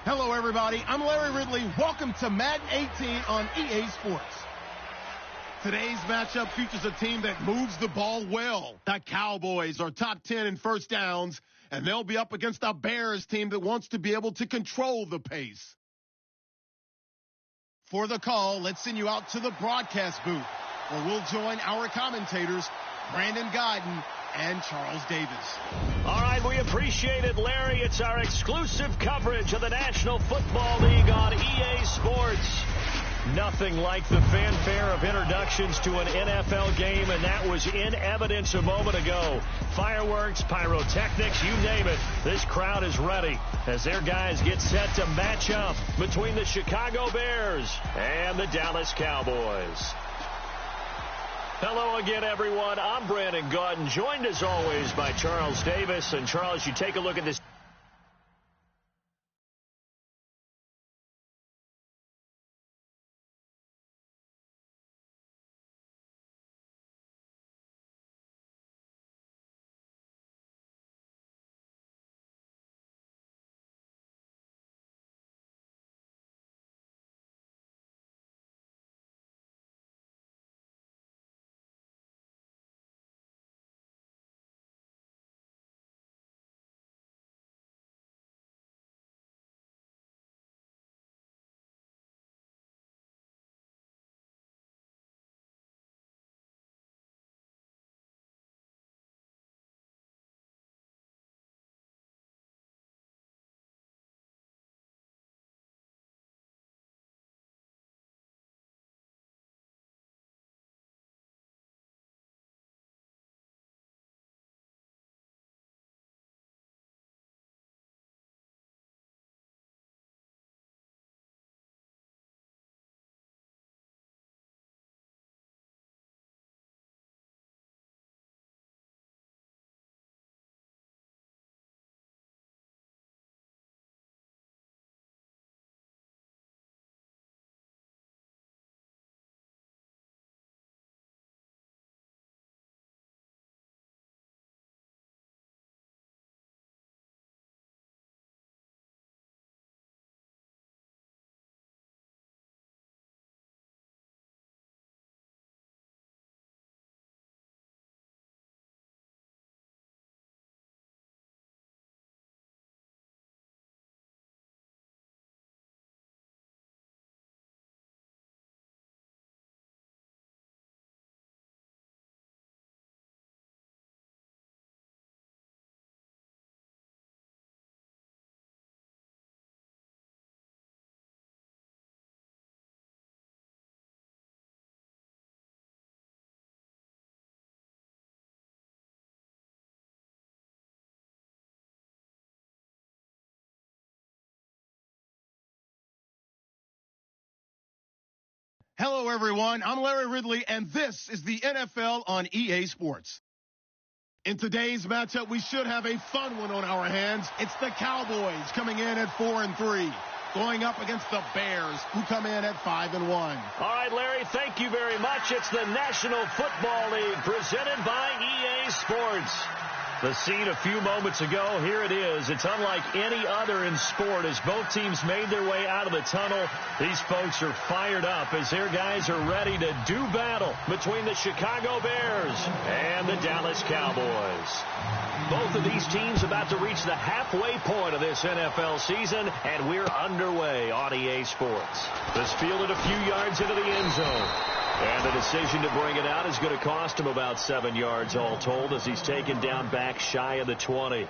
Hello, everybody. I'm Larry Ridley. Welcome to Madden 18 on EA Sports. Today's matchup features a team that moves the ball well. The Cowboys are top 10 in first downs, and they'll be up against a Bears team that wants to be able to control the pace. For the call, let's send you out to the broadcast booth, where we'll join our commentators, Brandon Guyton and Charles Davis. All right, we appreciate it, Larry. It's our exclusive coverage of the National Football League on EA Sports. Nothing like the fanfare of introductions to an NFL game, and that was in evidence a moment ago. Fireworks, pyrotechnics, you name it. This crowd is ready as their guys get set to match up between the Chicago Bears and the Dallas Cowboys. Hello again, everyone. I'm Brandon Guyton, joined as always by Charles Davis. And Charles, you take a look at this. Hello, everyone. I'm Larry Ridley, and this is the NFL on EA Sports. In today's matchup, we should have a fun one on our hands. It's the Cowboys coming in at 4-3, going up against the Bears, who come in at 5-1. All right, Larry, thank you very much. It's the National Football League presented by EA Sports. The scene a few moments ago, here it is. It's unlike any other in sport as both teams made their way out of the tunnel. These folks are fired up as their guys are ready to do battle between the Chicago Bears and the Dallas Cowboys. Both of these teams about to reach the halfway point of this NFL season, and we're underway on EA Sports. This fielded a few yards into the end zone. And the decision to bring it out is going to cost him about 7 yards all told as he's taken down back shy of the 20.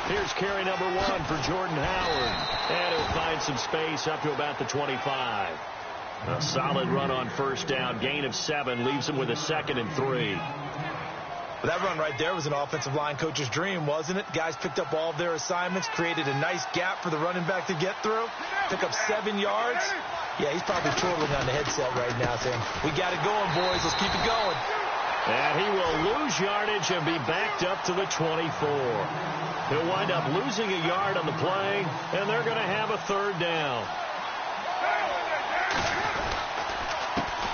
Here's carry number 1 for Jordan Howard. And he'll find some space up to about the 25. A solid run on first down. Gain of 7 leaves him with a 2nd and 3. That run right there was an offensive line coach's dream, wasn't it? Guys picked up all of their assignments, created a nice gap for the running back to get through, pick up 7 yards, Yeah, he's probably twirling on the headset right now saying, we got it going, boys. Let's keep it going. And he will lose yardage and be backed up to the 24. He'll wind up losing a yard on the play, and they're going to have a third down.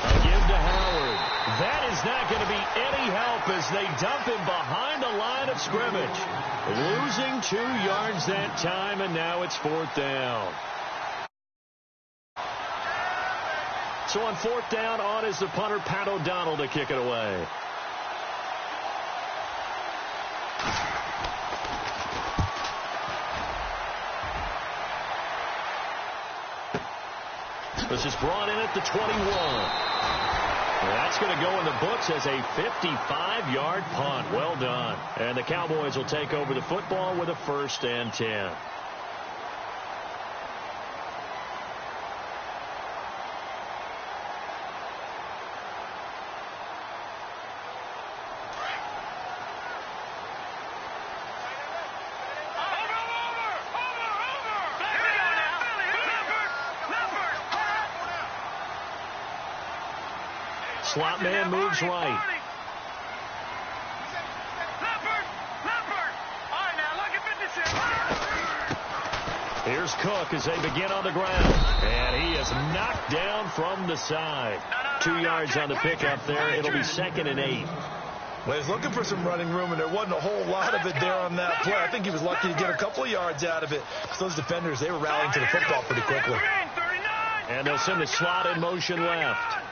A give to Howard. That is not going to be any help as they dump him behind the line of scrimmage. Losing 2 yards that time, and now it's 4th down. So on 4th down, on is the punter, Pat O'Donnell, to kick it away. This is brought in at the 21. That's going to go in the books as a 55-yard punt. Well done. And the Cowboys will take over the football with a 1st and 10. Slot man moves right. Here's Cook as they begin on the ground. And he is knocked down from the side. 2 yards on the pickup there. It'll be 2nd and 8. Well, he's looking for some running room, and there wasn't a whole lot of it there on that play. I think he was lucky to get a couple of yards out of it. Because those defenders, they were rallying to the football pretty quickly. And they'll send the slot in motion left.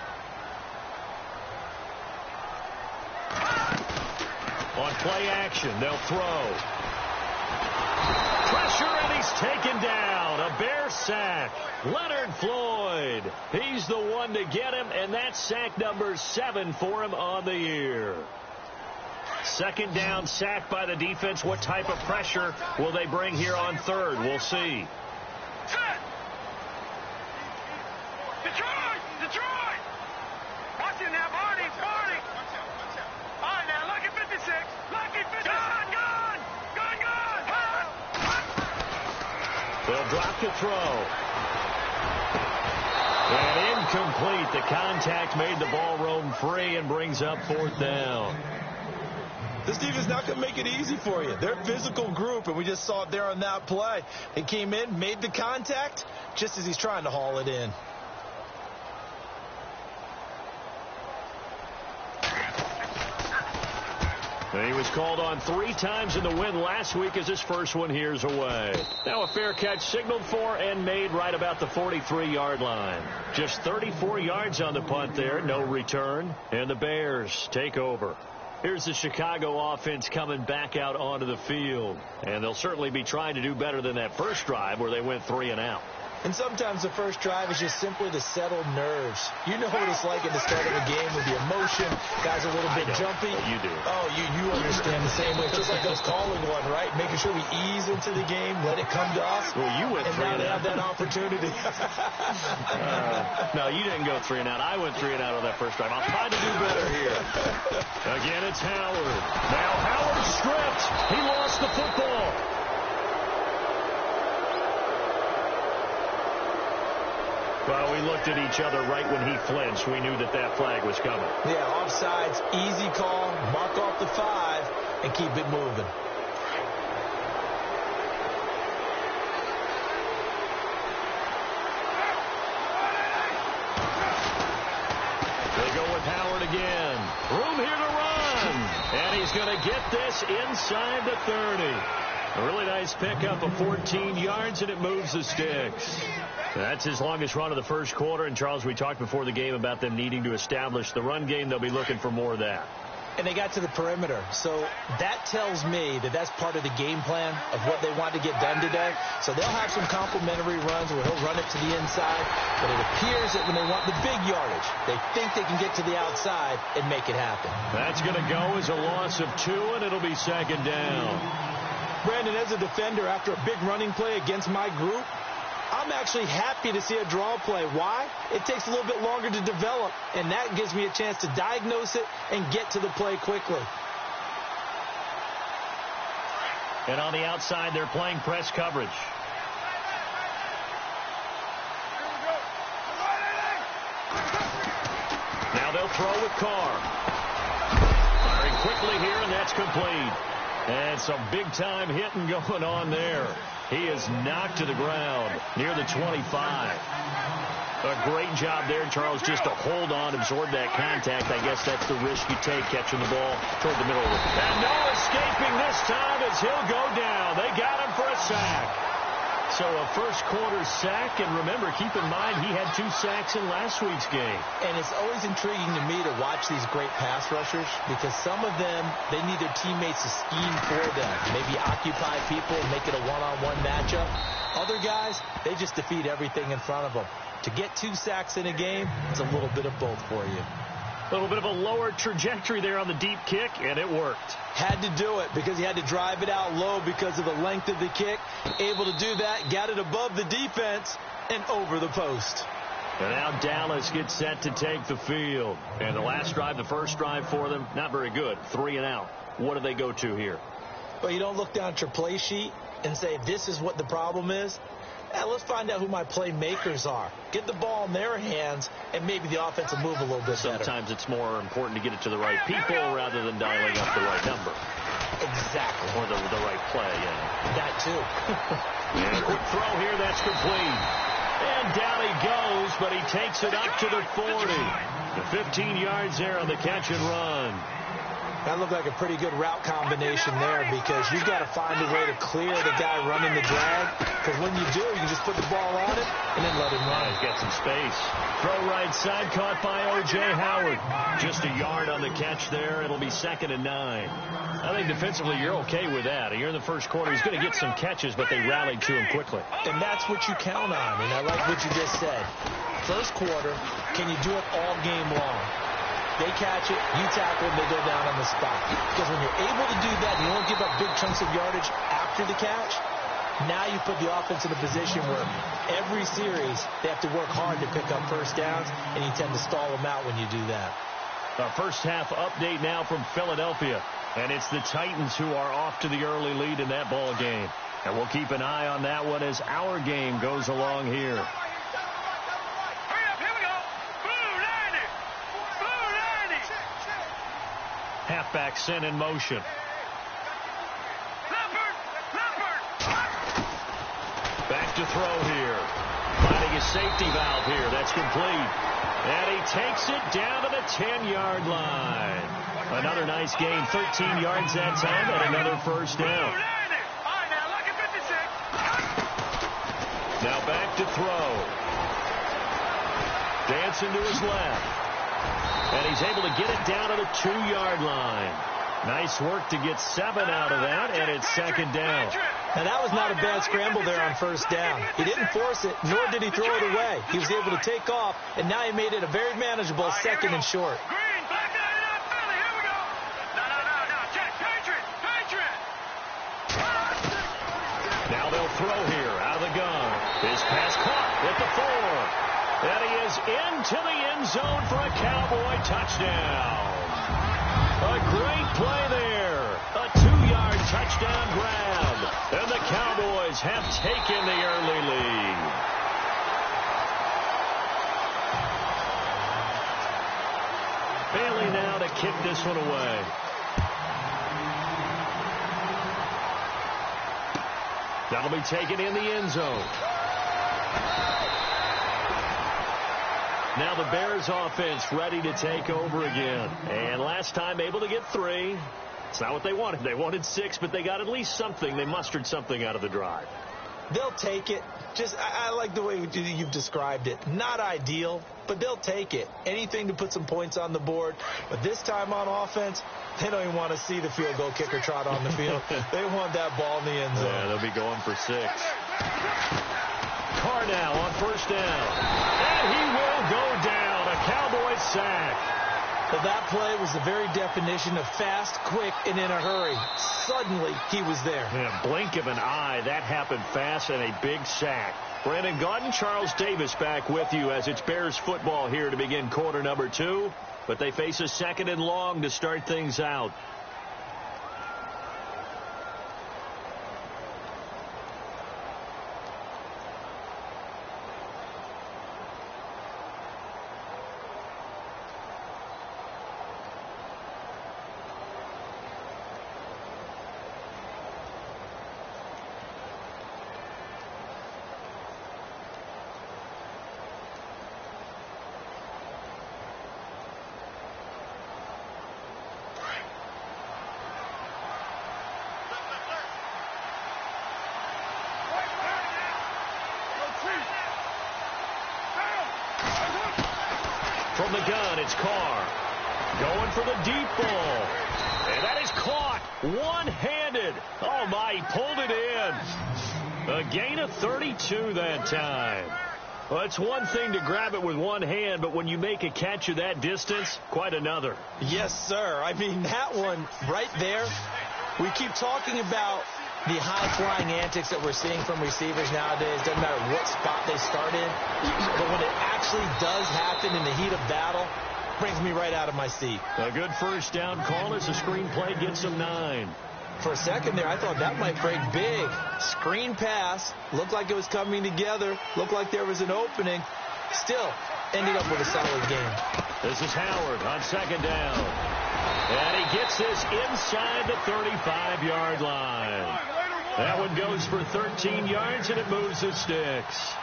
On play action, they'll throw. Pressure, and he's taken down. A Bear sack. Leonard Floyd. He's the one to get him, and that's sack number 7 for him on the year. 2nd down, sack by the defense. What type of pressure will they bring here on 3rd? We'll see. Detroit! Watch it now, Barney. All right, now, lucky 56. Lucky 56. Gone! They'll drop the throw. And incomplete. The contact made the ball roam free and brings up 4th down. This defense is not going to make it easy for you. They're a physical group, and we just saw it there on that play. He came in, made the contact, just as he's trying to haul it in. He was called on 3 times in the win last week as his first one here's away. Now a fair catch signaled for and made right about the 43-yard line. Just 34 yards on the punt there, no return, and the Bears take over. Here's the Chicago offense coming back out onto the field, and they'll certainly be trying to do better than that first drive where they went 3 and out. And sometimes the first drive is just simply to settle nerves. You know what it's like at the start of a game with the emotion. Guys are a little bit jumpy. You do. Oh, you understand the same way. It's just like us calling one, right? Making sure we ease into the game, let it come to us. Well, you went 3 and And now they have out. that opportunity. No, you didn't go 3 and out. I went 3 and out on that first drive. I'll try to do better here. Again, it's Howard. Now Howard stripped. He lost the football. Well, we looked at each other right when he flinched. We knew that that flag was coming. Yeah, offsides, easy call, mark off the 5, and keep it moving. They go with Howard again. Room here to run. And he's going to get this inside the 30. A really nice pickup of 14 yards, and it moves the sticks. That's his longest run of the first quarter. And, Charles, we talked before the game about them needing to establish the run game. They'll be looking for more of that. And they got to the perimeter. So that tells me that that's part of the game plan of what they want to get done today. So they'll have some complimentary runs where he'll run it to the inside. But it appears that when they want the big yardage, they think they can get to the outside and make it happen. That's going to go as a loss of 2, and it'll be 2nd down. Brandon, as a defender, after a big running play against my group, I'm actually happy to see a draw play. Why? It takes a little bit longer to develop, and that gives me a chance to diagnose it and get to the play quickly. And on the outside, they're playing press coverage. throw with Carr. Firing quickly here, and that's complete. And some big-time hitting going on there. He is knocked to the ground near the 25. A great job there, Charles, just to hold on, absorb that contact. I guess that's the risk you take, catching the ball toward the middle of it. And no escaping this time as he'll go down. They got him for a sack. So a first-quarter sack, and remember, keep in mind, he had 2 sacks in last week's game. And it's always intriguing to me to watch these great pass rushers because some of them, they need their teammates to scheme for them, maybe occupy people and make it a one-on-one matchup. Other guys, they just defeat everything in front of them. To get 2 sacks in a game, it's a little bit of both for you. A little bit of a lower trajectory there on the deep kick, and it worked. Had to do it because he had to drive it out low because of the length of the kick. Able to do that, got it above the defense and over the post. And now Dallas gets set to take the field. And the last drive, the first drive for them, not very good. 3 and out. What do they go to here? Well, you don't look down at your play sheet and say, this is what the problem is. Let's find out who my playmakers are. Get the ball in their hands, and maybe the offense will move a little bit better. Sometimes it's more important to get it to the right people rather than dialing up the right number. Exactly. Or the right play, yeah. That too. And a quick throw here, that's complete. And down he goes, but he takes it up to the 40. The 15 yards there on the catch and run. That looked like a pretty good route combination there because you've got to find a way to clear the guy running the drag. Because when you do, you can just put the ball on it and then let him run. He's got some space. Throw right side, caught by O.J. Howard. Just a yard on the catch there. It'll be 2nd and 9. I think defensively you're okay with that. Here in the first quarter, he's going to get some catches, but they rallied to him quickly. And that's what you count on. And I like what you just said. First quarter, can you do it all game long? They catch it, you tackle them, they go down on the spot. Because when you're able to do that, you don't give up big chunks of yardage after the catch. Now you put the offense in a position where every series they have to work hard to pick up first downs, and you tend to stall them out when you do that. Our first half update now from Philadelphia. And it's the Titans who are off to the early lead in that ball game. And we'll keep an eye on that one as our game goes along here. Halfback sent in motion. Back to throw here. Finding a safety valve here. That's complete. And he takes it down to the 10-yard line. Another nice gain. 13 yards that time and another first down. Now back to throw. Dancing to his left. And he's able to get it down to the 2-yard line. Nice work to get 7 out of that, and it's 2nd down. Now, that was not a bad scramble there on first down. He didn't force it, nor did he throw it away. He was able to take off, and now he made it a very manageable 2nd and short. Now they'll throw here out of the gun. His pass caught at the 4. And he is into the end zone for a Cowboy touchdown. A great play there. A 2-yard touchdown grab. And the Cowboys have taken the early lead. Bailey now to kick this one away. That'll be taken in the end zone. Now the Bears offense ready to take over again. And last time able to get 3. It's not what they wanted. They wanted 6, but they got at least something. They mustered something out of the drive. They'll take it. I like the way you've described it. Not ideal, but they'll take it. Anything to put some points on the board. But this time on offense, they don't even want to see the field goal kicker trot on the field. They want that ball in the end zone. Yeah, they'll be going for 6. Carr now on first down. And he will go down. A Cowboy sack. Well, that play was the very definition of fast, quick, and in a hurry. Suddenly, he was there. In a blink of an eye, that happened fast and a big sack. Brandon Gaudin, Charles Davis back with you as it's Bears football here to begin quarter number 2. But they face a 2nd and long to start things out. shotgun. It's Carr going for the deep ball. And that is caught one-handed. Oh, my, he pulled it in. A gain of 32 that time. Well, it's one thing to grab it with one hand, but when you make a catch of that distance, quite another. Yes, sir. I mean, that one right there, we keep talking about the high-flying antics that we're seeing from receivers nowadays. Doesn't matter what spot they start in. But when it actually does happen in the heat of battle, brings me right out of my seat. A good first down call as the screen play gets him 9. For a second there, I thought that might break big. Screen pass. Looked like it was coming together. Looked like there was an opening. Still ended up with a solid game. This is Howard on second down. And he gets this inside the 35-yard line. That one goes for 13 yards, and it moves the sticks.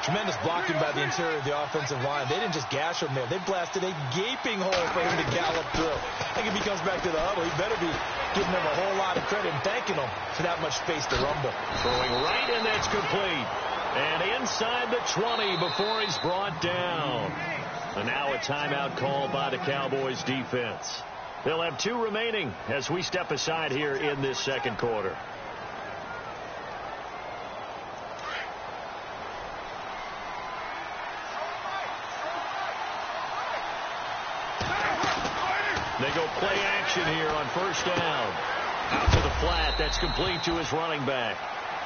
Tremendous blocking by the interior of the offensive line. They didn't just gash him there. They blasted a gaping hole for him to gallop through. I think if he comes back to the huddle, he better be giving them a whole lot of credit and thanking them for that much space to rumble. Throwing right, and that's complete. And inside the 20 before he's brought down. And now a timeout called by the Cowboys defense. They'll have 2 remaining as we step aside here in this second quarter. They go play action here on first down. Out to the flat. That's complete to his running back.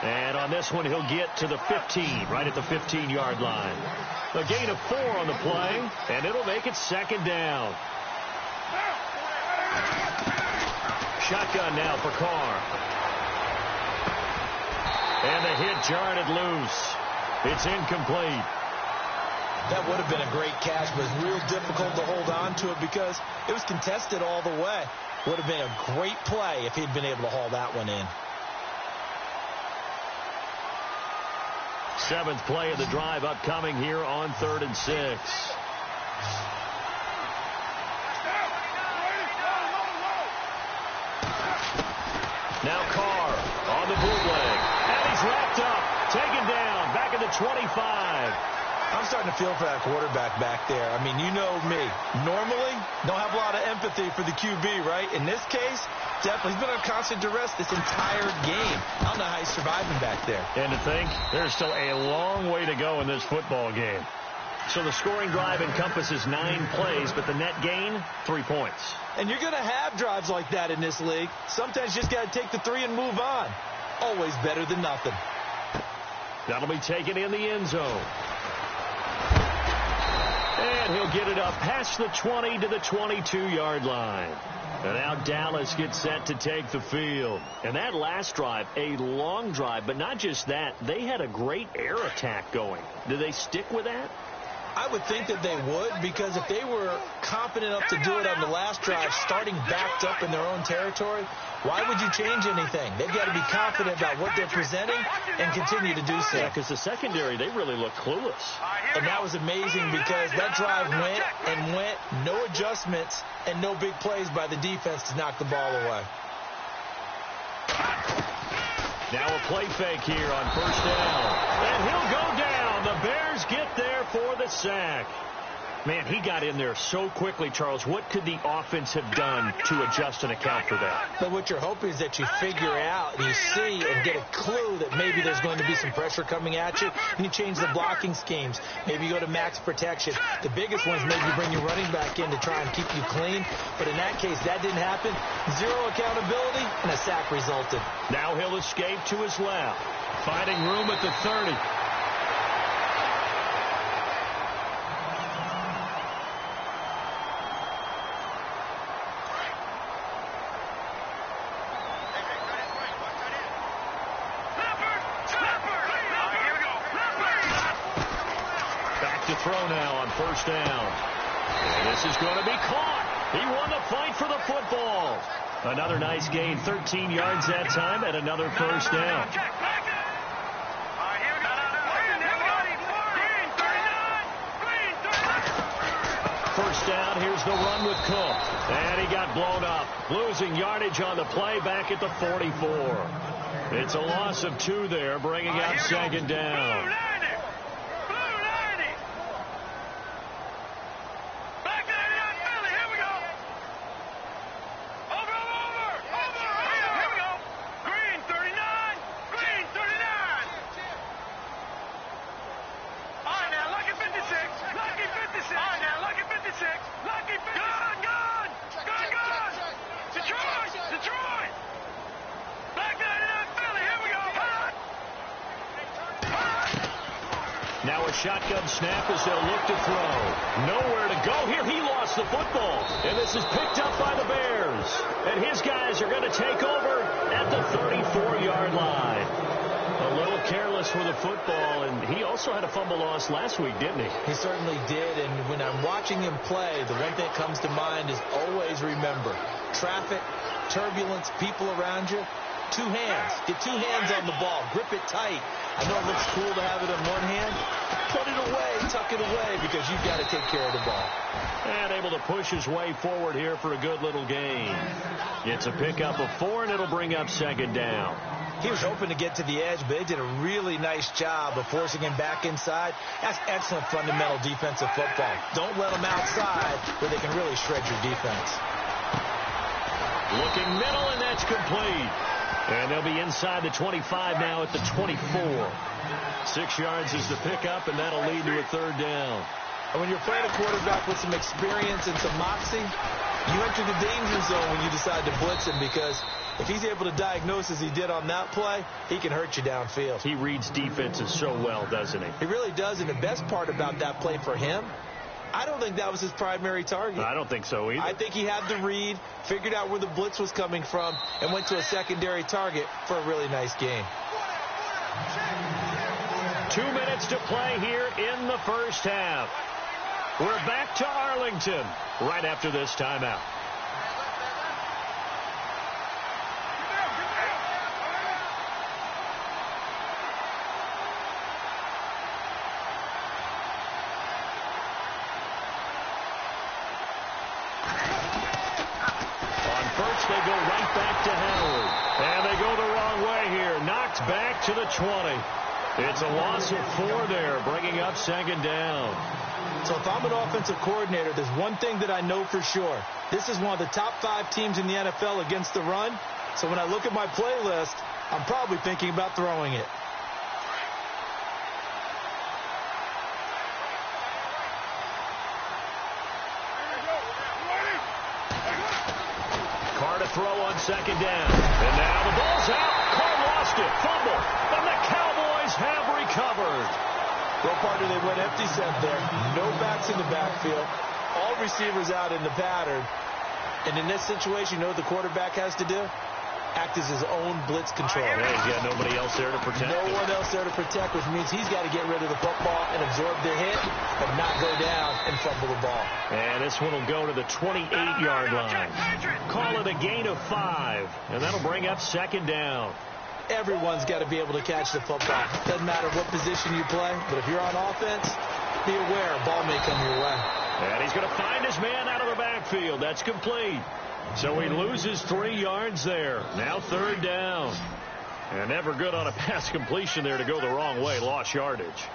And on this one, he'll get to the 15, right at the 15-yard line. A gain of 4 on the play, and it'll make it second down. Shotgun now for Carr. And the hit jarred it loose. It's incomplete. That would have been a great catch, but it's real difficult to hold on to it because it was contested all the way. Would have been a great play if he'd been able to haul that one in. 7th play of the drive upcoming here on 3rd and 6. Now Carr on the bootleg. And he's wrapped up. Taken down. Back at the 25. I'm starting to feel for that quarterback back there. I mean, you know me. Normally, don't have a lot of empathy for the QB, right? In this case, definitely. He's been on constant duress this entire game. I don't know how he's surviving back there. And to think, there's still a long way to go in this football game. So the scoring drive encompasses 9 plays, but the net gain, 3 points. And you're going to have drives like that in this league. Sometimes you just got to take the 3 and move on. Always better than nothing. That'll be taken in the end zone. And he'll get it up past the 20 to the 22-yard line. And now Dallas gets set to take the field. And that last drive, a long drive, but not just that. They had a great air attack going. Do they stick with that? I would think that they would, because if they were confident enough to do it on the last drive, starting backed up in their own territory, why would you change anything? They've got to be confident about what they're presenting and continue to do so. Yeah, because the secondary, they really look clueless. And that was amazing because that drive went and went, no adjustments and no big plays by the defense to knock the ball away. Now a play fake here on first down. And he'll go down. The Bears get there for the sack. Man, he got in there so quickly, Charles. What could the offense have done to adjust and account for that? But what you're hoping is that you figure out, you see and get a clue that maybe there's going to be some pressure coming at you, and you change the blocking schemes. Maybe you go to max protection. The biggest one is maybe you bring your running back in to try and keep you clean. But in that case, that didn't happen. 0 accountability, and a sack resulted. Now he'll escape to his left, finding room at the 30. Throw now on first down. And this is going to be caught. He won the fight for the football. Another nice gain, 13 yards that time, and another first down. First down, here's the run with Cook. And he got blown up. Losing yardage on the play back at the 44. It's a loss of 2 there, bringing up second down. shotgun snap as they'll look to throw. Nowhere to go here. He lost the football. And this is picked up by the Bears. And his guys are going to take over at the 34-yard line. A little careless with the football, and he also had a fumble loss last week, didn't he? He certainly did, and when I'm watching him play, the one thing that comes to mind is always remember, traffic, turbulence, people around you, two hands. Get two hands on the ball. Grip it tight. I know it looks cool to have it in one hand. Put it away, tuck it away, because you've got to take care of the ball. And able to push his way forward here for a good little gain. It's a pickup of 4, and it'll bring up second down. He was hoping to get to the edge, but they did a really nice job of forcing him back inside. That's excellent fundamental defensive football. Don't let them outside where they can really shred your defense. Looking middle, and that's complete. And they'll be inside the 25 now at the 24. 6 yards is the pickup, and that'll lead to a third down. And when you're playing a quarterback with some experience and some moxie, you enter the danger zone when you decide to blitz him, because if he's able to diagnose as he did on that play, he can hurt you downfield. He reads defenses so well, doesn't he? He really does, and the best part about that play for him, I don't think that was his primary target. I don't think so either. I think he had the read, figured out where the blitz was coming from, and went to a secondary target for a really nice game. 2 minutes to play here in the first half. We're back to Arlington right after this timeout. On first, they go right back to Howard. And they go the wrong way here. Knocked back to the 20. It's a loss of 4 there, bringing up second down. So if I'm an offensive coordinator, there's one thing that I know for sure. This is one of the top 5 teams in the NFL against the run. So when I look at my playlist, I'm probably thinking about throwing it. Carr to throw on second down. And now the ball's out. Carr lost it. Fumble. And the Cowboys have recovered. Well, partner, they went empty set there. No backs in the backfield. All receivers out in the pattern. And in this situation, you know what the quarterback has to do? Act as his own blitz control. Yeah, he's got nobody else there to protect him. No one else there to protect, which means he's got to get rid of the football and absorb the hit, but not go down and fumble the ball. And this one will go to the 28-yard line. Call it a gain of 5, and that'll bring up second down. Everyone's got to be able to catch the football. Doesn't matter what position you play, but if you're on offense, be aware a ball may come your way. And he's going to find his man out of the backfield. That's complete. So he loses 3 yards there. Now third down. And never good on a pass completion there to go the wrong way. Lost yardage.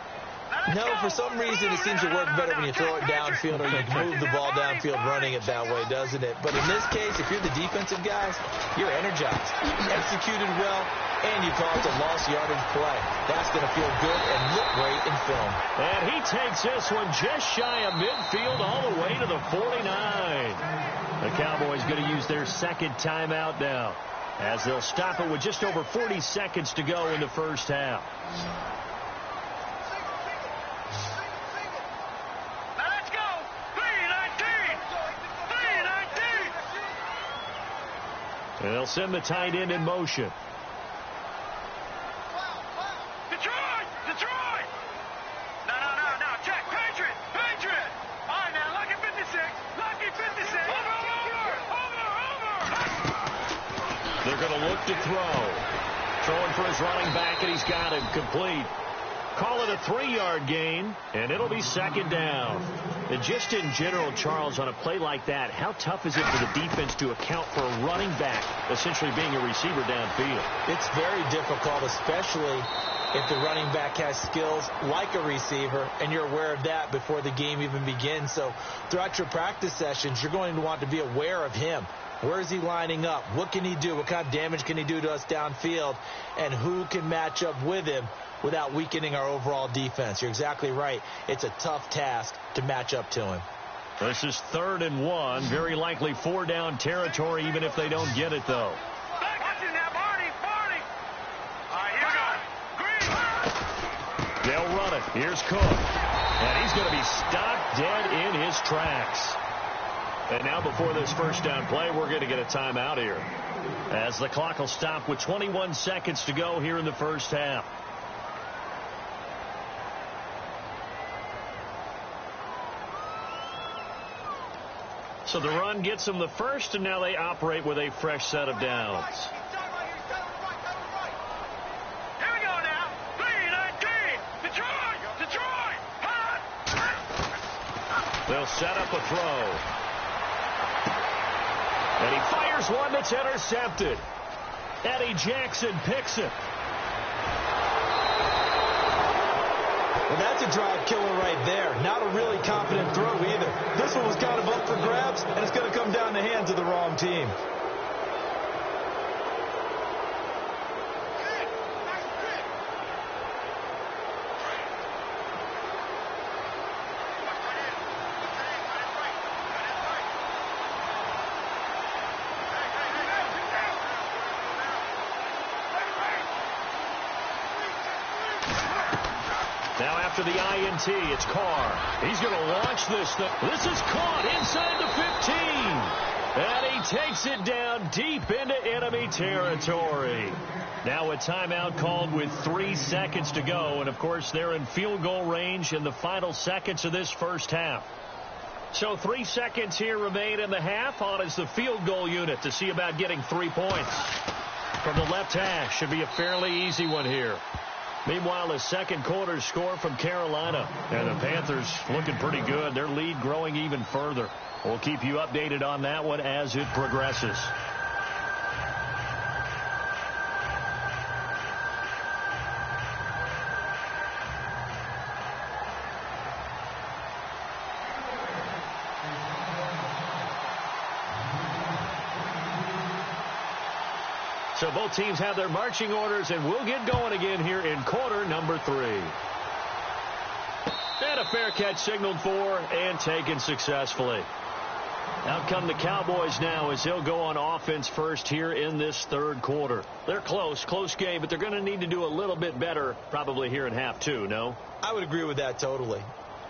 No, for some reason it seems to work better when you throw it downfield or you move the ball downfield running it that way, doesn't it? But in this case, if you're the defensive guys, you're energized. Executed well, and you call it a lost yardage play. That's going to feel good and look great in film. And he takes this one just shy of midfield all the way to the 49. The Cowboys going to use their second timeout now, as they'll stop it with just over 40 seconds to go in the first half. And they'll send the tight end in motion. Detroit! No, check, Patriot! All right, now, lucky 56! Over! They're going to look to throw. Throwing for his running back, and he's got him complete. Call it a 3-yard gain, and it'll be second down. And just in general, Charles, on a play like that, how tough is it for the defense to account for a running back essentially being a receiver downfield? It's very difficult, especially if the running back has skills like a receiver, and you're aware of that before the game even begins. So throughout your practice sessions, you're going to want to be aware of him. Where is he lining up? What can he do? What kind of damage can he do to us downfield? And who can match up with him without weakening our overall defense? You're exactly right. It's a tough task to match up to him. This is 3rd and 1. Very likely 4-down territory, even if they don't get it, though. Barney! All right, here we go. Green! They'll run it. Here's Cook. And he's going to be stopped dead in his tracks. And now before this first down play, we're going to get a timeout here, as the clock will stop with 21 seconds to go here in the first half. So the run gets them the first, and now they operate with a fresh set of downs. Here we go now. 3-19. Detroit. Hot. They'll set up a throw. And he fires one that's intercepted. Eddie Jackson picks it. Well, that's a drive killer right there. Not a really confident throw either. This one was kind of up for grabs, and it's going to come down the hands of the wrong team. Now after the INT, it's Carr. He's going to launch this thing. This is caught inside the 15. And he takes it down deep into enemy territory. Now a timeout called with 3 seconds to go. And, of course, they're in field goal range in the final seconds of this first half. So 3 seconds here remain in the half. On is the field goal unit to see about getting 3 points. From the left hash, should be a fairly easy one here. Meanwhile, a second quarter score from Carolina. And the Panthers looking pretty good. Their lead growing even further. We'll keep you updated on that one as it progresses. So both teams have their marching orders, and we'll get going again here in quarter number 3. And a fair catch signaled for and taken successfully. Out come the Cowboys now as they'll go on offense first here in this third quarter. They're close game, but they're going to need to do a little bit better probably here in half 2, no? I would agree with that totally.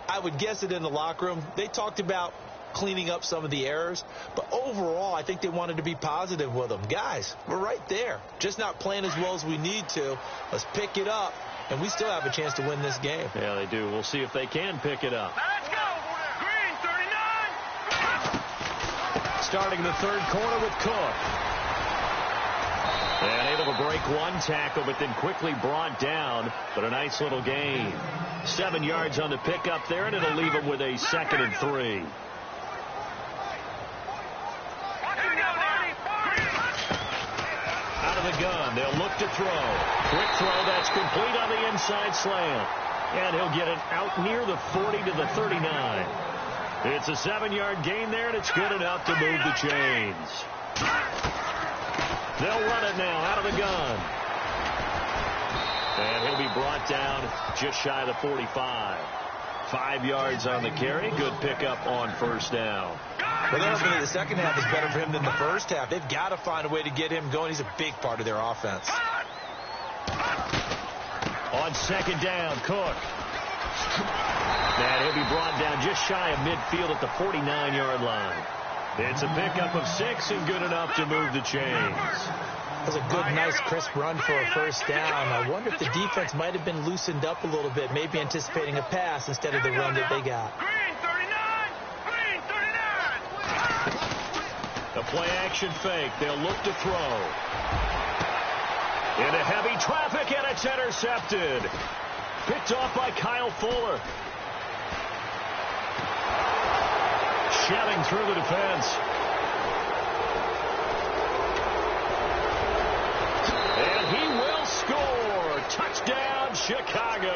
I would guess it in the locker room. They talked about cleaning up some of the errors, but overall I think they wanted to be positive with them. Guys, we're right there, just not playing as well as we need to. Let's pick it up, and we still have a chance to win this game. Yeah, they do. We'll see if they can pick it up. Let's go. Green 39. Starting the third quarter with Cook. And able to break one tackle, but then quickly brought down. But a nice little gain. 7 yards on the pickup there, and it'll leave him with a 2nd and 3. Out of the gun, they'll look to throw. Quick throw, that's complete on the inside slant. And he'll get it out near the 40 to the 39. It's a 7-yard gain there, and it's good enough to move the chains. They'll run it now out of the gun. And he'll be brought down just shy of the 45. 5 yards on the carry. Good pickup on first down. Well, hopefully the second half is better for him than the first half. They've got to find a way to get him going. He's a big part of their offense. On second down, Cook. And he'll be brought down just shy of midfield at the 49-yard line. It's a pickup of 6 and good enough to move the chains. That was a good, nice, crisp run for a first down. I wonder if the defense might have been loosened up a little bit, maybe anticipating a pass instead of the run that they got. Green 39. Green 39. A play-action fake. They'll look to throw. Into heavy traffic, and it's intercepted. Picked off by Kyle Fuller. Shoving through the defense. And he will score. Touchdown, Chicago.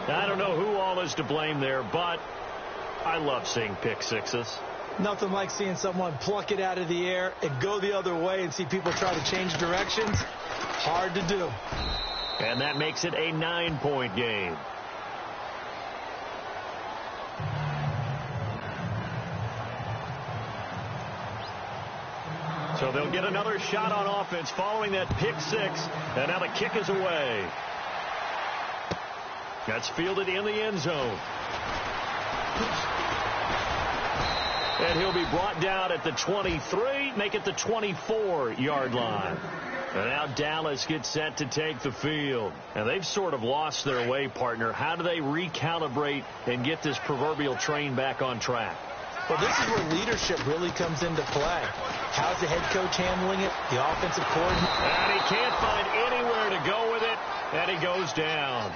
I don't know who all is to blame there, but I love seeing pick sixes. Nothing like seeing someone pluck it out of the air and go the other way and see people try to change directions. Hard to do. And that makes it a 9-point game. So they'll get another shot on offense following that pick six. And now the kick is away. That's fielded in the end zone. And he'll be brought down at the 23, make it the 24-yard line. And now Dallas gets set to take the field. And they've sort of lost their way, partner. How do they recalibrate and get this proverbial train back on track? Well, this is where leadership really comes into play. How's the head coach handling it? The offensive coordinator. And he can't find anywhere to go with it, and he goes down.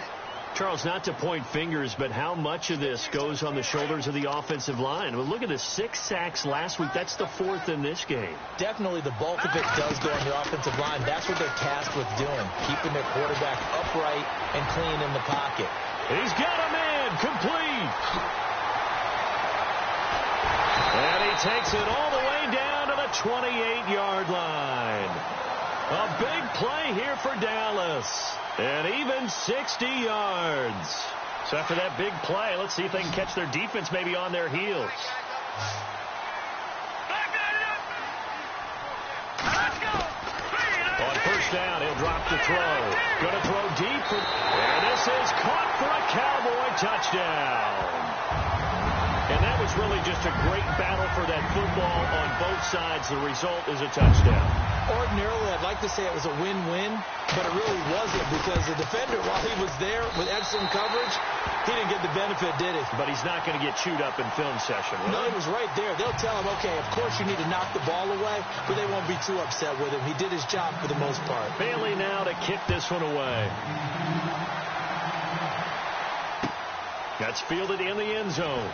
Charles, not to point fingers, but how much of this goes on the shoulders of the offensive line? Well, look at the 6 sacks last week. That's the 4th in this game. Definitely the bulk of it does go on the offensive line. That's what they're tasked with doing, keeping their quarterback upright and clean in the pocket. He's got him in, complete. And he takes it all the way down to the 28-yard line. A big play here for Dallas. And even 60 yards. So after that big play, let's see if they can catch their defense maybe on their heels. On first down, he'll drop the throw. Going to throw deep. And this is caught for a Cowboy touchdown. And that was really just a great battle for that football on both sides. The result is a touchdown. Ordinarily, I'd like to say it was a win-win, but it really wasn't because the defender, while he was there with excellent coverage, he didn't get the benefit, did he? But he's not going to get chewed up in film session, really. No, he was right there. They'll tell him, okay, of course you need to knock the ball away, but they won't be too upset with him. He did his job for the most part. Bailey now to kick this one away. That's fielded in the end zone.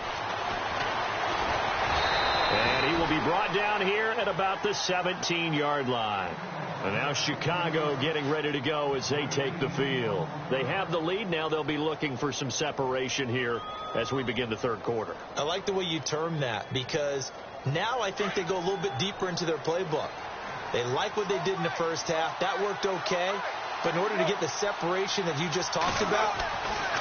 And he will be brought down here at about the 17-yard line. And now Chicago getting ready to go as they take the field. They have the lead. Now they'll be looking for some separation here as we begin the third quarter. I like the way you term that because now I think they go a little bit deeper into their playbook. They like what they did in the first half. That worked okay. But in order to get the separation that you just talked about,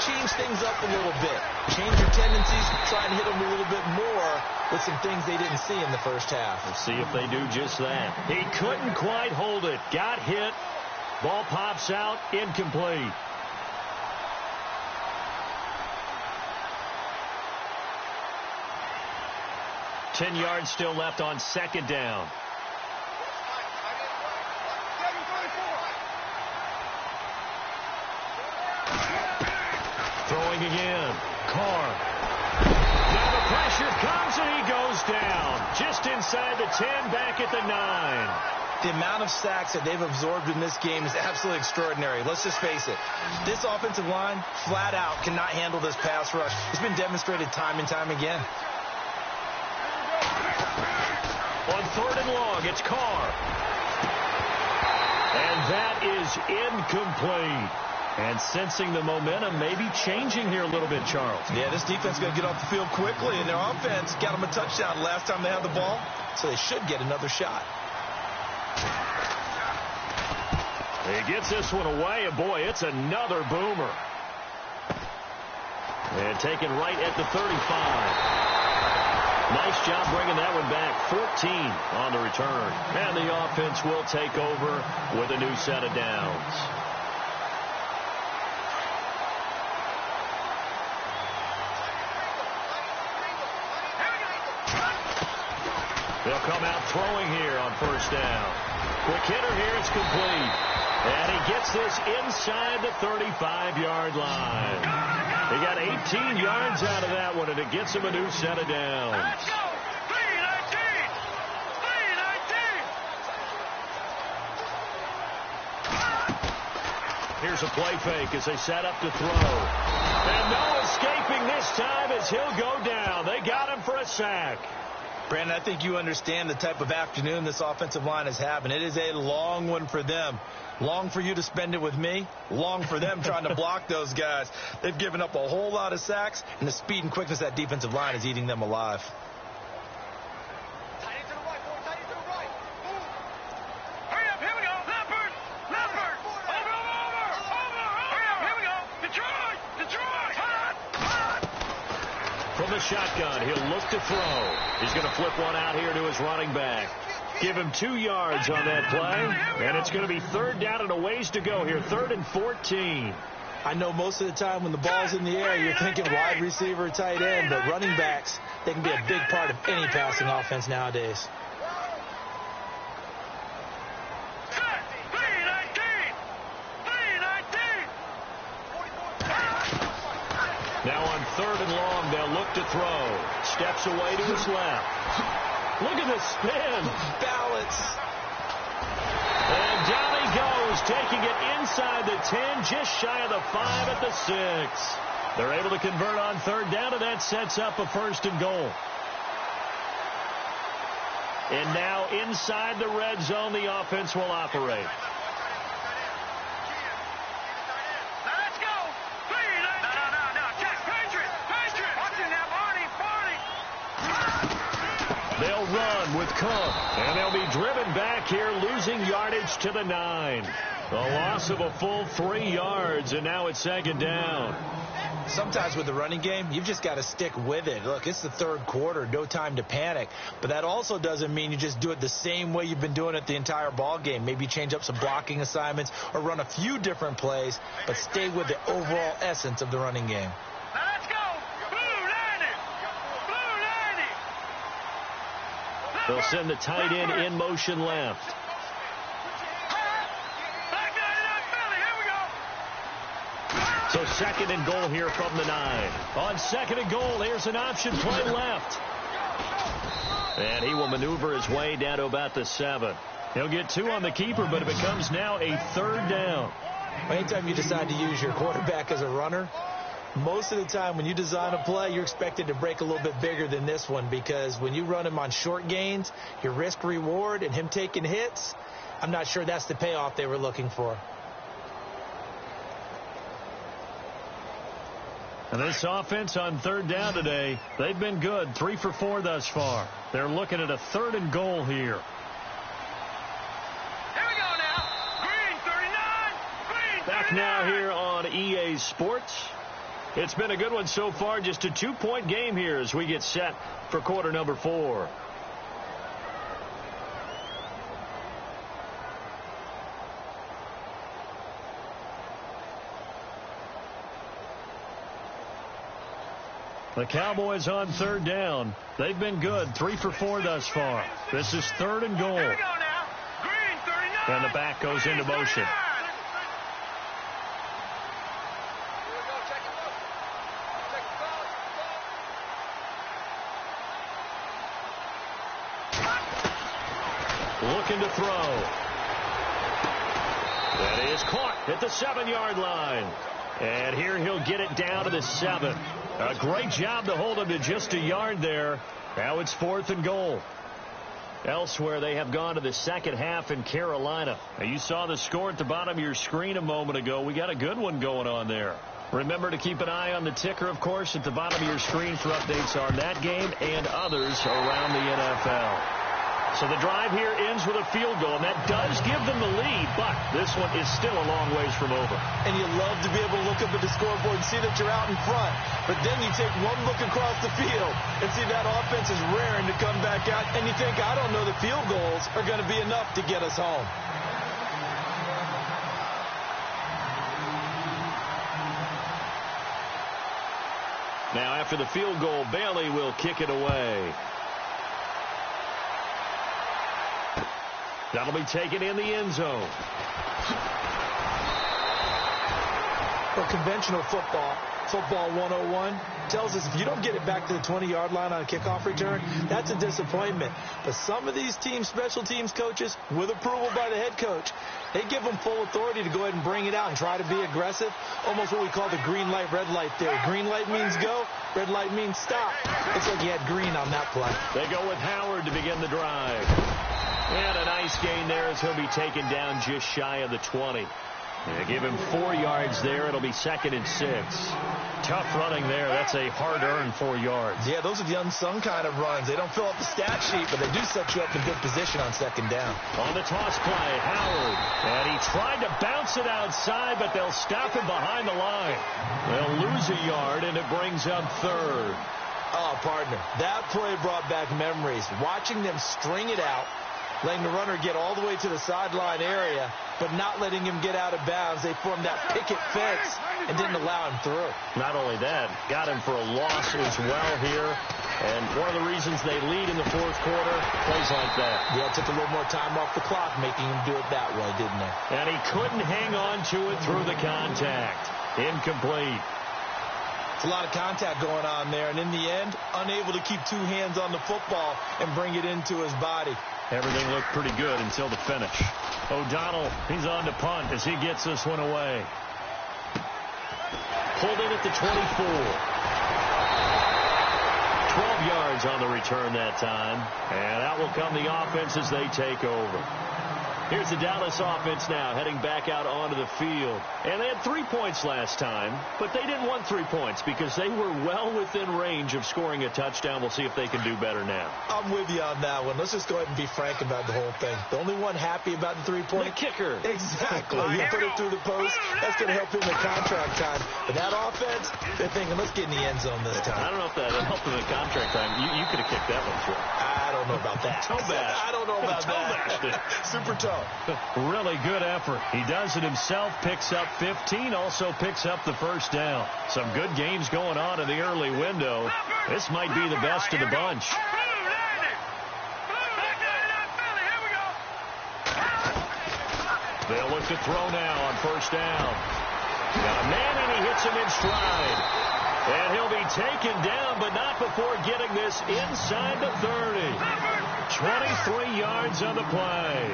change things up a little bit. Change your tendencies, try and hit them a little bit more with some things they didn't see in the first half. Let's see if they do just that. He couldn't quite hold it. Got hit. Ball pops out. Incomplete. Ten yards still left on second down. Throwing again. Carr. Now the pressure comes and he goes down. Just inside the 10, back at the 9. The amount of sacks that they've absorbed in this game is absolutely extraordinary. Let's just face it. This offensive line, flat out, cannot handle this pass rush. It's been demonstrated time and time again. On third and long, it's Carr. And that is incomplete. And sensing the momentum maybe changing here a little bit, Charles. Yeah, this defense is going to get off the field quickly, and their offense got them a touchdown last time they had the ball, so they should get another shot. He gets this one away, and boy, it's another boomer. And taken right at the 35. Nice job bringing that one back. 14 on the return. And the offense will take over with a new set of downs. They'll come out throwing here on first down. Quick hitter here, it's complete. And he gets this inside the 35-yard line. He got 18 yards out of that one, and it gets him a new set of downs. Let's go! 3-19! 3-19! Here's a play fake as they set up to throw. And no escaping this time as he'll go down. They got him for a sack. Brandon, I think you understand the type of afternoon this offensive line is having. It is a long one for them. Long for you to spend it with me. Long for them trying to block those guys. They've given up a whole lot of sacks, and the speed and quickness of that defensive line is eating them alive. Tight end to the right, boy. Tight end to the right. Move. Hurry up. Here we go. Leopard. Leopard. Over. Hurry up. Here we go. Detroit. Detroit. Hot. Hot. From the shotgun, he'll look to throw. He's going to flip one out here to his running back. Give him 2 yards on that play, and it's going to be third down and a ways to go here. 3rd and 14. I know most of the time when the ball's in the air, you're thinking wide receiver, tight end, but running backs, they can be a big part of any passing offense nowadays. Now on 3rd and long, they'll look to throw. Steps away to his left. Look at the spin. Balance. And down he goes, taking it inside the 10, just shy of the 5 at the 6. They're able to convert on 3rd down, and that sets up a 1st and goal. And now inside the red zone, the offense will operate. They'll run with Cook, and they'll be driven back here, losing yardage to the 9. A loss of a full 3 yards, and now it's 2nd down. Sometimes with the running game, you've just got to stick with it. Look, it's the 3rd quarter, no time to panic. But that also doesn't mean you just do it the same way you've been doing it the entire ball game. Maybe change up some blocking assignments or run a few different plays, but stay with the overall essence of the running game. They'll send the tight end in motion left. So 2nd and goal here from the 9. On 2nd and goal, here's an option play left. And he will maneuver his way down to about the 7. He'll get 2 on the keeper, but it becomes now a 3rd down. Anytime you decide to use your quarterback as a runner, most of the time when you design a play, you're expected to break a little bit bigger than this one, because when you run him on short gains, your risk reward and him taking hits, I'm not sure that's the payoff they were looking for. And this offense on 3rd down today, they've been good, 3 for 4 thus far. They're looking at a 3rd and goal here. Here we go now. Green 39. Green 39. Back now here on EA Sports. It's been a good one so far, just a 2-point game here as we get set for quarter number 4. The Cowboys on 3rd down. They've been good, 3 for 4 thus far. This is 3rd and goal. Here we go now. Green 39. And the back goes into motion. Looking to throw. That is caught at the 7-yard line. And here he'll get it down to the 7. A great job to hold him to just a yard there. Now it's 4th and goal. Elsewhere, they have gone to the second half in Carolina. Now, you saw the score at the bottom of your screen a moment ago. We got a good one going on there. Remember to keep an eye on the ticker, of course, at the bottom of your screen for updates on that game and others around the NFL. So the drive here ends with a field goal, and that does give them the lead, but this one is still a long ways from over. And you love to be able to look up at the scoreboard and see that you're out in front, but then you take one look across the field and see that offense is raring to come back out, and you think, I don't know, the field goals are going to be enough to get us home. Now after the field goal, Bailey will kick it away. That'll be taken in the end zone. Well, conventional football 101, tells us if you don't get it back to the 20-yard line on a kickoff return, that's a disappointment. But some of these teams, special teams coaches, with approval by the head coach, they give them full authority to go ahead and bring it out and try to be aggressive. Almost what we call the green light, red light theory. Green light means go, red light means stop. Looks like you had green on that play. They go with Howard to begin the drive. And a nice gain there as he'll be taken down just shy of the 20. They give him 4 yards there. It'll be 2nd and 6. Tough running there. That's a hard-earned 4 yards. Yeah, those are the unsung kind of runs. They don't fill up the stat sheet, but they do set you up in good position on 2nd down. On the toss play, Howard. And he tried to bounce it outside, but they'll stop him behind the line. They'll lose a yard, and it brings up 3rd. Oh, partner, that play brought back memories. Watching them string it out letting the runner get all the way to the sideline area, but not letting him get out of bounds. They formed that picket fence and didn't allow him through. Not only that, got him for a loss as well here. And one of the reasons they lead in the fourth quarter, plays like that. Yeah, it took a little more time off the clock, making him do it that way, didn't it? And he couldn't hang on to it through the contact. Incomplete. It's a lot of contact going on there, and in the end, unable to keep two hands on the football and bring it into his body. Everything looked pretty good until the finish. O'Donnell, he's on to punt as he gets this one away. Pulled in at the 24. 12 yards on the return that time. And out will come the offense as they take over. Here's the Dallas offense now heading back out onto the field. And they had 3 points last time, but they didn't want 3 points because they were well within range of scoring a touchdown. We'll see if they can do better now. I'm with you on that one. Let's just go ahead and be frank about the whole thing. The only one happy about the three-point. The kicker. Exactly. You put it through the post. That's going to help him in contract time. But that offense, they're thinking, let's get in the end zone this time. I don't know if that helped in the contract time. You could have kicked that one, Troy. I don't know about that. Toe bash. I don't know about that. Super toe. Really good effort. He does it himself, picks up 15, also picks up the first down. Some good games going on in the early window. This might be the best of the bunch. They'll look to throw now on first down. Got a man and he hits him in stride. And he'll be taken down, but not before getting this inside the 30. 23 yards on the play.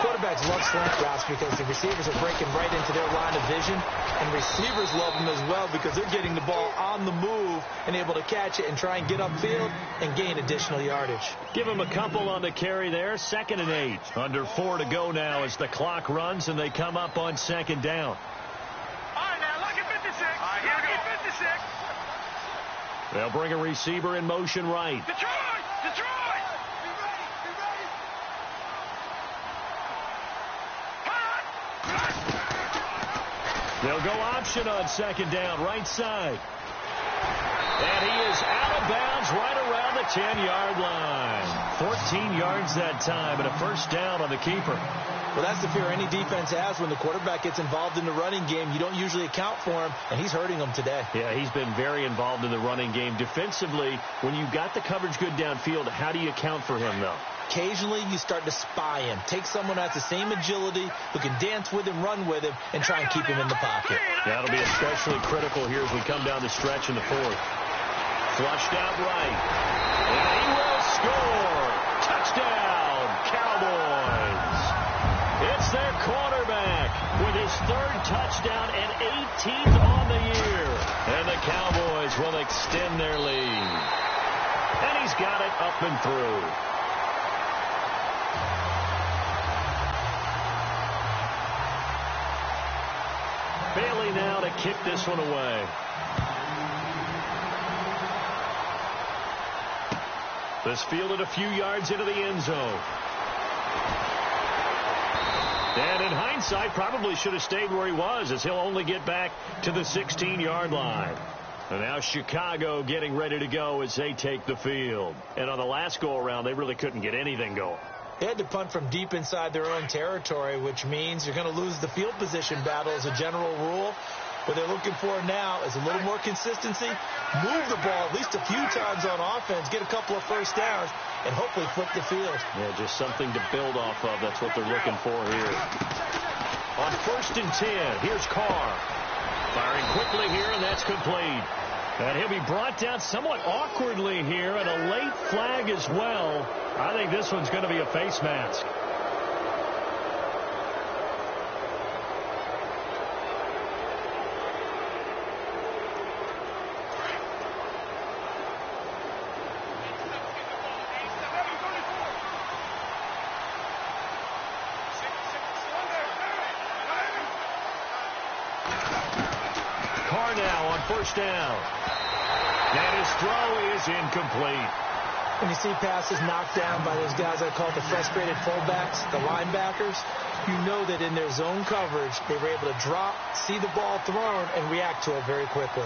Quarterbacks love slant routes because the receivers are breaking right into their line of vision, and receivers love them as well because they're getting the ball on the move and able to catch it and try and get upfield and gain additional yardage. Give him a couple on the carry there. 2nd and 8. Under 4 to go now as the clock runs and they come up on 2nd down. All right, now, look at 56. Look at 56. They'll bring a receiver in motion right. Detroit! Detroit! They'll go option on 2nd down, right side. And he is out of bounds right around the 10-yard line. 14 yards that time and a first down on the keeper. Well, that's the fear any defense has when the quarterback gets involved in the running game. You don't usually account for him, and he's hurting them today. Yeah, he's been very involved in the running game. Defensively, when you've got the coverage good downfield, how do you account for him, though? Occasionally, you start to spy him. Take someone that has the same agility, who can dance with him, run with him, and try and keep him in the pocket. That'll be especially critical here as we come down the stretch in the 4th. Flushed out right. And he will score. Touchdown, Cowboys. It's their quarterback with his 3rd touchdown and 18th on the year. And the Cowboys will extend their lead. And he's got it up and through. Bailey now to kick this one away. This fielded a few yards into the end zone. And in hindsight, probably should have stayed where he was, as he'll only get back to the 16-yard line. And now Chicago getting ready to go as they take the field. And on the last go-around, they really couldn't get anything going. They had to punt from deep inside their own territory, which means you're going to lose the field position battle as a general rule. What they're looking for now is a little more consistency, move the ball at least a few times on offense, get a couple of first downs, and hopefully flip the field. Yeah, just something to build off of. That's what they're looking for here. On 1st and 10, here's Carr. Firing quickly here, and that's complete. And he'll be brought down somewhat awkwardly here, and a late flag as well. I think this one's going to be a face mask. Carr now on 1st down. And his throw is incomplete. When you see passes knocked down by those guys I call the frustrated fullbacks, the linebackers, you know that in their zone coverage, they were able to drop, see the ball thrown, and react to it very quickly.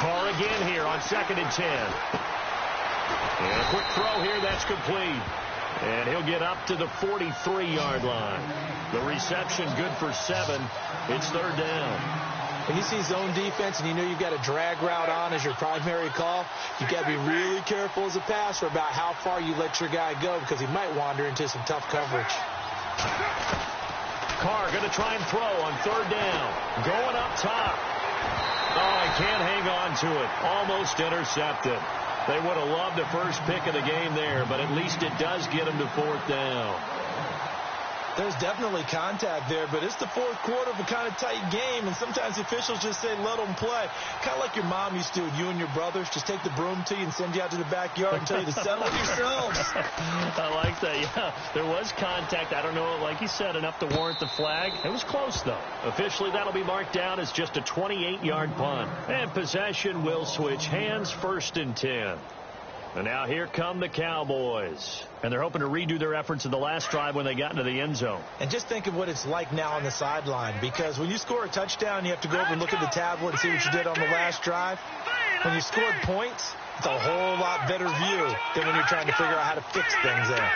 Carr again here on 2nd and 10. And a quick throw here, that's complete. And he'll get up to the 43-yard line. The reception good for 7. It's 3rd down. When you see zone defense and you know you've got a drag route on as your primary call, you've got to be really careful as a passer about how far you let your guy go because he might wander into some tough coverage. Carr going to try and throw on 3rd down. Going up top. Oh, he can't hang on to it. Almost intercepted. They would have loved the first pick of the game there, but at least it does get them to 4th down. There's definitely contact there, but it's the 4th quarter of a kind of tight game, and sometimes the officials just say, let them play. Kind of like your mom used to with you and your brothers. Just take the broom to you and send you out to the backyard and tell you to settle it yourselves. I like that, yeah. There was contact. I don't know, like you said, enough to warrant the flag. It was close, though. Officially, that'll be marked down as just a 28-yard punt. And possession will switch hands, 1st and 10. And now here come the Cowboys. And they're hoping to redo their efforts in the last drive when they got into the end zone. And just think of what it's like now on the sideline, because when you score a touchdown, you have to go over and look at the tablet and see what you did on the last drive. When you scored points, it's a whole lot better view than when you're trying to figure out how to fix things there.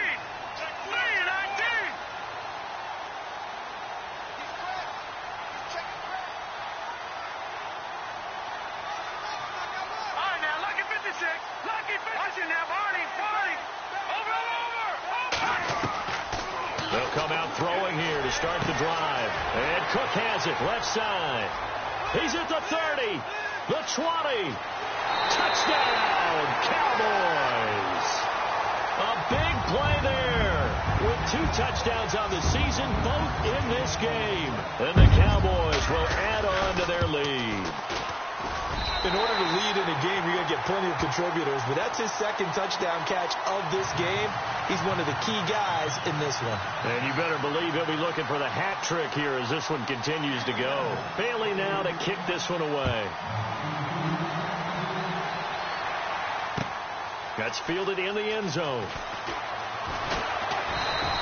They'll come out throwing here to start the drive. And Cook has it left side. He's at the 30, the 20. Touchdown, Cowboys. A big play there with 2 touchdowns on the season, both in this game. And the Cowboys will add on to their lead. In order to lead in a game, you're going to get plenty of contributors, but that's his 2nd touchdown catch of this game. He's one of the key guys in this one. And you better believe he'll be looking for the hat trick here as this one continues to go. Bailey now to kick this one away. That's fielded in the end zone.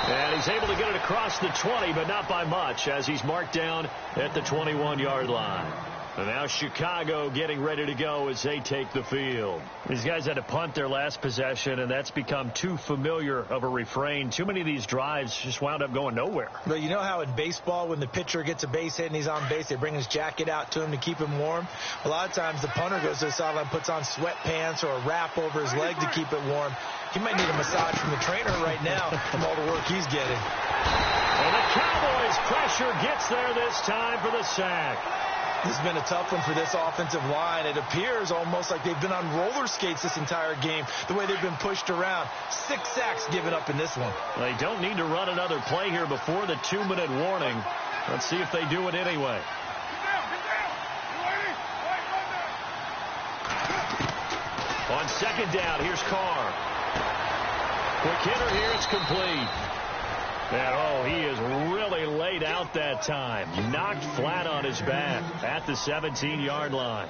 And he's able to get it across the 20, but not by much, as he's marked down at the 21-yard line. And now Chicago getting ready to go as they take the field. These guys had to punt their last possession, and that's become too familiar of a refrain. Too many of these drives just wound up going nowhere. But you know how in baseball, when the pitcher gets a base hit and he's on base, they bring his jacket out to him to keep him warm? A lot of times the punter goes to the sideline, puts on sweatpants or a wrap over his leg to keep it warm. He might need a massage from the trainer right now from all the work he's getting. And the Cowboys' pressure gets there this time for the sack. This has been a tough one for this offensive line. It appears almost like they've been on roller skates this entire game, the way they've been pushed around. 6 sacks given up in this one. They don't need to run another play here before the 2-minute warning. Let's see if they do it anyway. On 2nd down, here's Carr. Quick hitter here, it's complete. And, oh, he is really laid out that time. Knocked flat on his back at the 17-yard line.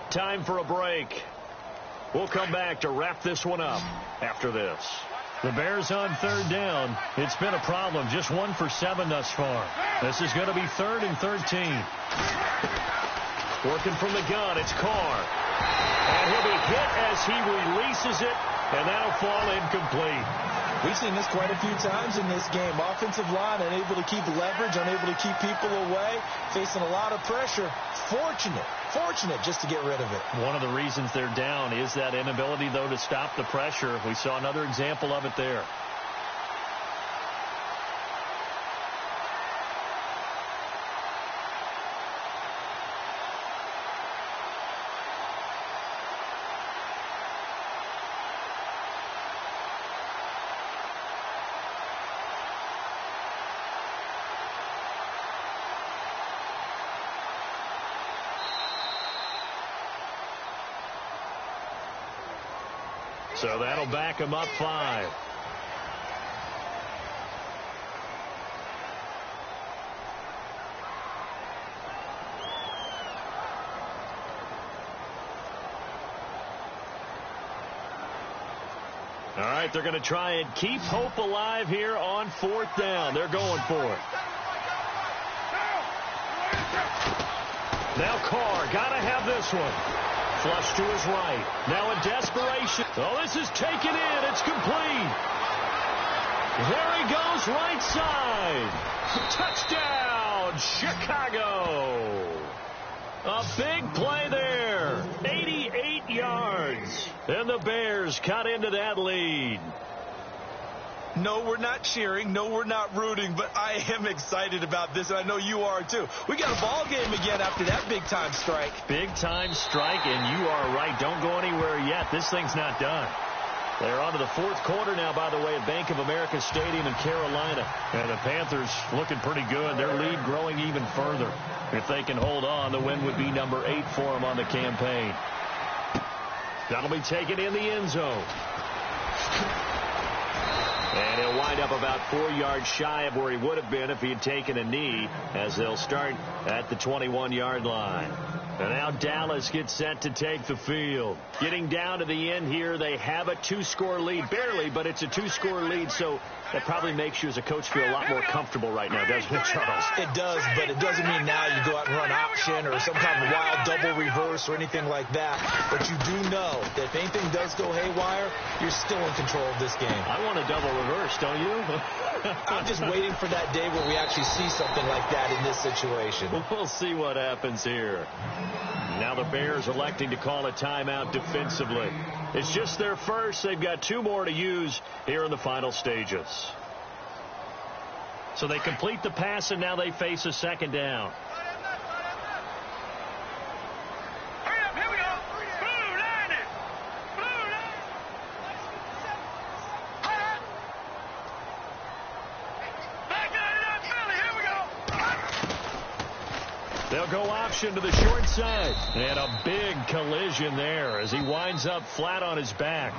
Time for a break. We'll come back to wrap this one up after this. The Bears on 3rd down. It's been a problem. Just 1 for 7 thus far. This is going to be 3rd and 13. Working from the gun, it's Carr. And he'll be hit as he releases it, and that'll fall incomplete. We've seen this quite a few times in this game. Offensive line unable to keep leverage, unable to keep people away, facing a lot of pressure. Fortunate just to get rid of it. One of the reasons they're down is that inability, though, to stop the pressure. We saw another example of it there. So that'll back him up 5. All right, they're going to try and keep hope alive here on 4th down. They're going for it. Now Carr, gotta have this one. Flush to his right. Now in desperation. Oh, this is taken in. It's complete. There he goes, right side. Touchdown, Chicago. A big play there. 88 yards. And the Bears cut into that lead. No, we're not cheering. No, we're not rooting. But I am excited about this, and I know you are too. We got a ball game again after that big-time strike. Big-time strike, and you are right. Don't go anywhere yet. This thing's not done. They're on to the fourth quarter now, by the way, at Bank of America Stadium in Carolina. And the Panthers looking pretty good. Their lead growing even further. If they can hold on, the win would be number 8 for them on the campaign. That'll be taken in the end zone. And he'll wind up about 4 yards shy of where he would have been if he had taken a knee, as they'll start at the 21-yard line. And now Dallas gets set to take the field. Getting down to the end here, they have a 2-score lead. Barely, but it's a 2-score lead, so that probably makes you as a coach feel a lot more comfortable right now, doesn't it, Charles? It does, but it doesn't mean now you go out and run option or some kind of wild double reverse or anything like that. But you do know that if anything does go haywire, you're still in control of this game. I want a double reverse, don't you? I'm just waiting for that day where we actually see something like that in this situation. We'll see what happens here. Now the Bears electing to call a timeout defensively. It's just their first. They've got 2 more to use here in the final stages. So they complete the pass, and now they face a second down. They'll go option to the short side. And a big collision there as he winds up flat on his back.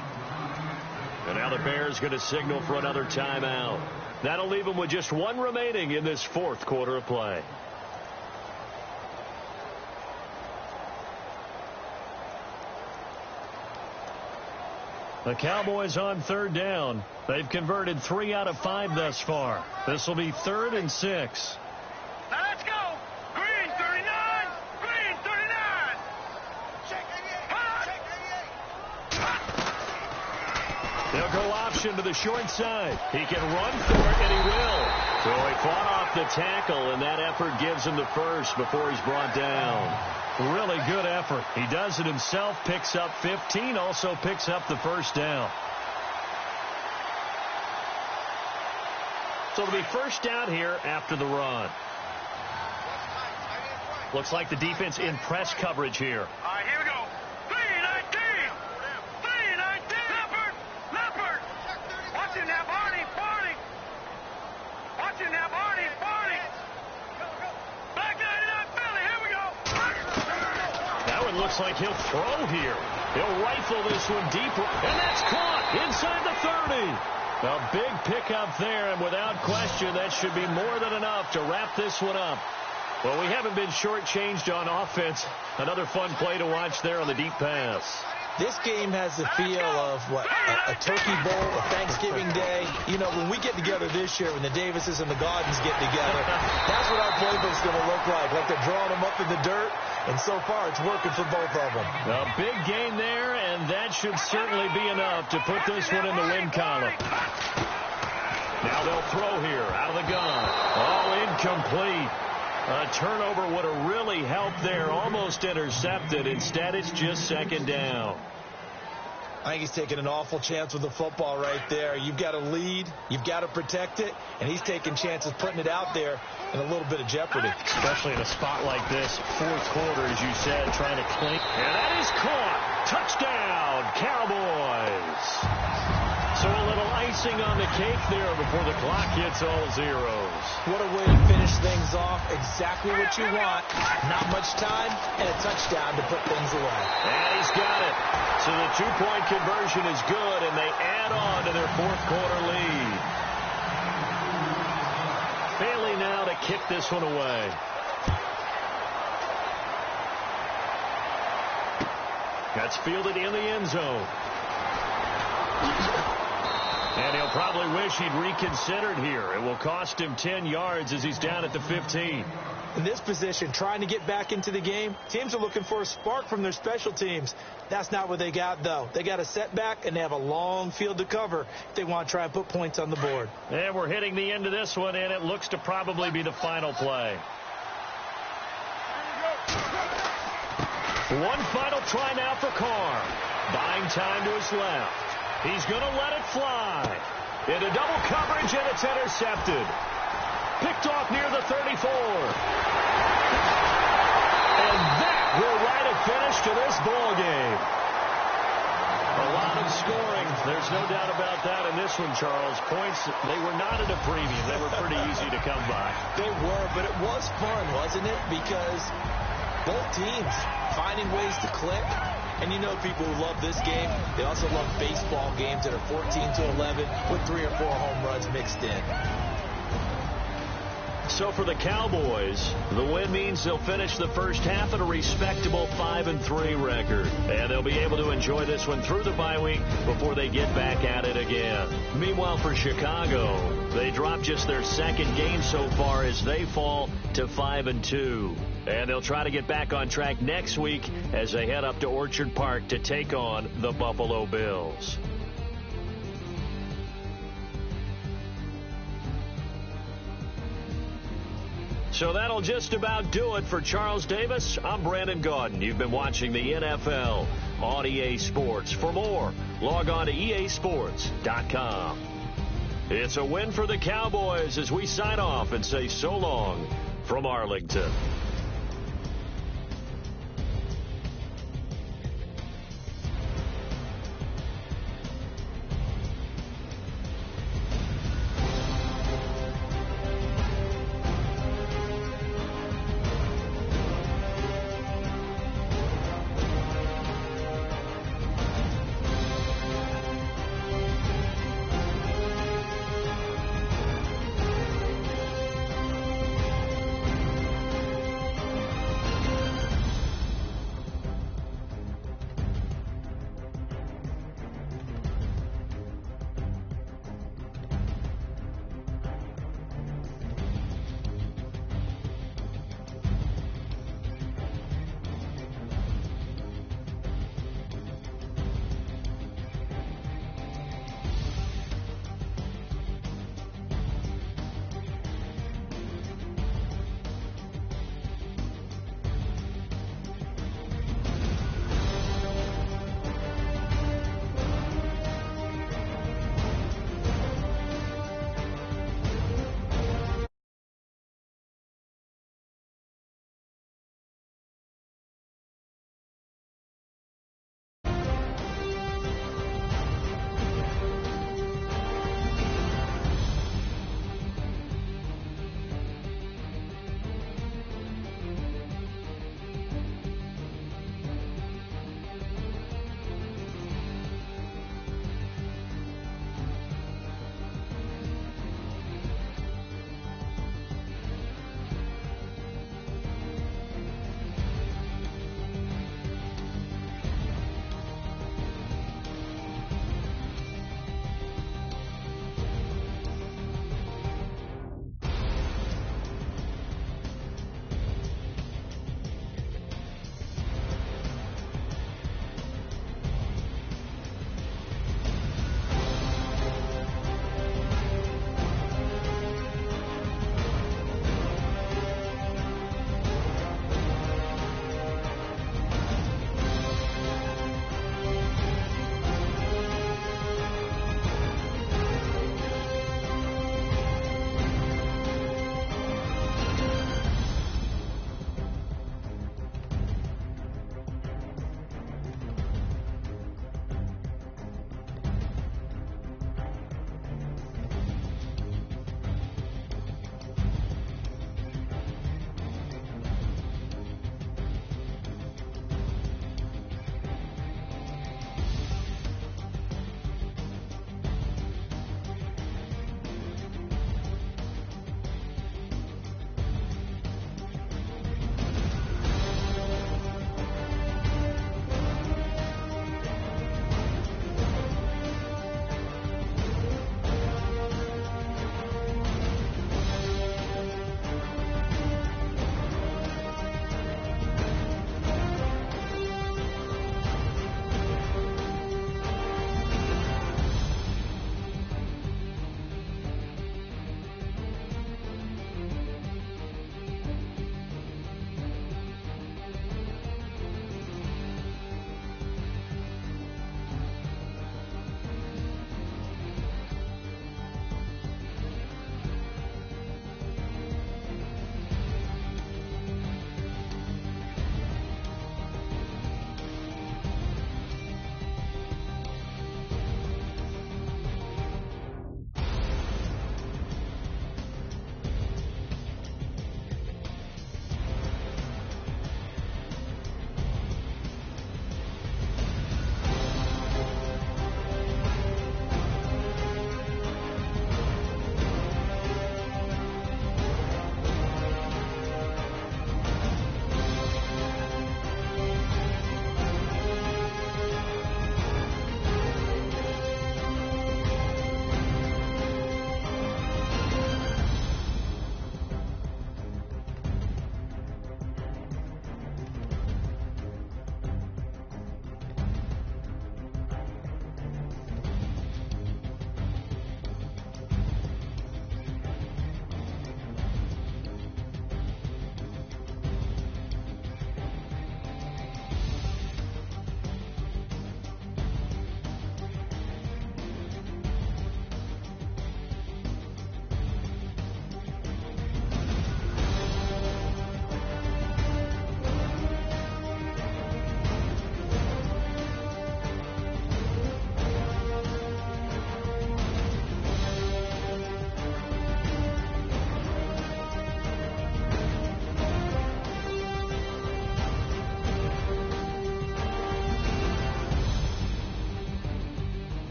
And now the Bears going to signal for another timeout. That'll leave them with just 1 remaining in this fourth quarter of play. The Cowboys on third down. They've converted 3 out of 5 thus far. This will be 3rd and 6. Now let's go. Green 39. Green 39. Check 88. They'll go option to the short side. He can run for it, and he will. So he fought off the tackle, and that effort gives him the first before he's brought down. Really good effort. He does it himself, picks up 15, also picks up the first down. So it'll be first down here after the run. Looks like the defense in press coverage here. All right, here we go. 319. 319. Leopard. Leopard. Watch him now, Barney. Barney. Watch him now, Barney. Barney. Black 99 Philly. Here we go. That one looks like he'll throw here. He'll rifle this one deeper, and that's caught inside the 30. A big pickup there, and without question, that should be more than enough to wrap this one up. Well, we haven't been shortchanged on offense. Another fun play to watch there on the deep pass. This game has the feel of, what, a turkey bowl, a Thanksgiving day. You know, when we get together this year, when the Davises and the Gardens get together, that's what our playbook's going to look like they're drawing them up in the dirt. And so far, it's working for both of them. A big gain there, and that should certainly be enough to put this one in the win column. Now they'll throw here out of the gun. All incomplete. A turnover would have really helped there, almost intercepted. Instead, it's just second down. I think he's taking an awful chance with the football right there. You've got to lead, you've got to protect it, and he's taking chances putting it out there in a little bit of jeopardy. Especially in a spot like this, fourth quarter, as you said, trying to clink. And that is caught. Touchdown, Cowboys. So a little icing on the cake there before the clock hits all zeros. What a way to finish things off. Exactly what you want. Not much time and a touchdown to put things away. And he's got it. So the two-point conversion is good, and they add on to their fourth quarter lead. Bailey now to kick this one away. That's fielded in the end zone. And he'll probably wish he'd reconsidered here. It will cost him 10 yards as he's down at the 15. In this position, trying to get back into the game, teams are looking for a spark from their special teams. That's not what they got, though. They got a setback, and they have a long field to cover if they want to try and put points on the board. And we're hitting the end of this one, and it looks to probably be the final play. One final try now for Carr. Buying time to his left. He's going to let it fly. Into double coverage, and it's intercepted. Picked off near the 34. And that will write a finish to this ball game. A lot of scoring. There's no doubt about that in this one, Charles. Points, they were not at a premium. They were pretty easy to come by. They were, but it was fun, wasn't it? Because both teams finding ways to click. And you know people who love this game, they also love baseball games that are 14-11 with 3 or 4 home runs mixed in. So for the Cowboys, the win means they'll finish the first half at a respectable 5-3 record. And they'll be able to enjoy this one through the bye week before they get back at it again. Meanwhile, for Chicago, they drop just their second game so far as they fall to 5-2. And they'll try to get back on track next week as they head up to Orchard Park to take on the Buffalo Bills. So that'll just about do it for Charles Davis. I'm Brandon Gaudin. You've been watching the NFL on EA Sports. For more, log on to easports.com. It's a win for the Cowboys as we sign off and say so long from Arlington.